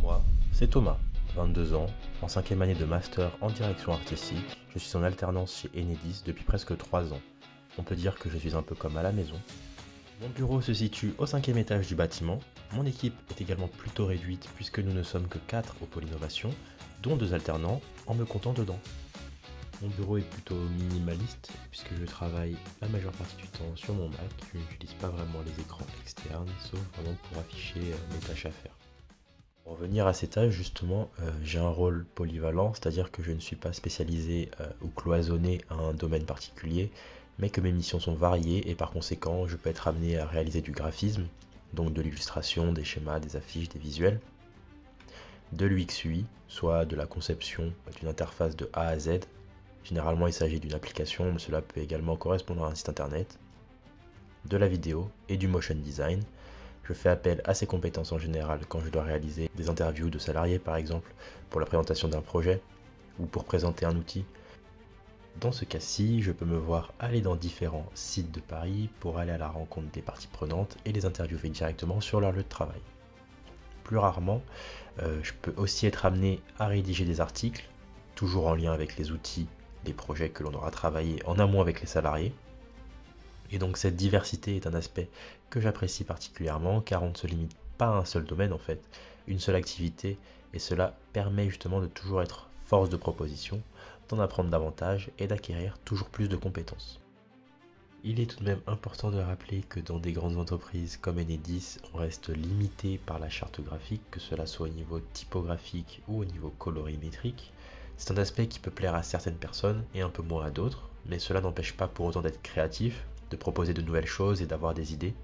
Moi, c'est Thomas, 22 ans, en 5e année de master en direction artistique. Je suis en alternance chez Enedis depuis presque 3 ans. On peut dire que je suis un peu comme à la maison. Mon bureau se situe au 5e étage du bâtiment. Mon équipe est également plutôt réduite puisque nous ne sommes que 4 au pôle innovation, dont 2 alternants en me comptant dedans. Mon bureau est plutôt minimaliste puisque je travaille la majeure partie du temps sur mon Mac. Je n'utilise pas vraiment les écrans externes, sauf vraiment pour afficher mes tâches à faire. Pour revenir à ces tâches, justement, j'ai un rôle polyvalent, c'est-à-dire que je ne suis pas spécialisé ou cloisonné à un domaine particulier, mais que mes missions sont variées et par conséquent, je peux être amené à réaliser du graphisme, donc de l'illustration, des schémas, des affiches, des visuels, de l'UX/UI, soit de la conception d'une interface de A à Z. Généralement, il s'agit d'une application, mais cela peut également correspondre à un site internet, de la vidéo et du motion design. Je fais appel à ces compétences en général quand je dois réaliser des interviews de salariés par exemple, pour la présentation d'un projet ou pour présenter un outil. Dans ce cas-ci, je peux me voir aller dans différents sites de Paris pour aller à la rencontre des parties prenantes et les interviewer directement sur leur lieu de travail. Plus rarement, je peux aussi être amené à rédiger des articles, toujours en lien avec les outils, les projets que l'on aura travaillé en amont avec les salariés. Et donc cette diversité est un aspect que j'apprécie particulièrement car on ne se limite pas à un seul domaine en fait, une seule activité, et cela permet justement de toujours être force de proposition, d'en apprendre davantage et d'acquérir toujours plus de compétences. Il est tout de même important de rappeler que dans des grandes entreprises comme Enedis, on reste limité par la charte graphique, que cela soit au niveau typographique ou au niveau colorimétrique. C'est un aspect qui peut plaire à certaines personnes et un peu moins à d'autres, mais cela n'empêche pas pour autant d'être créatif, de proposer de nouvelles choses et d'avoir des idées.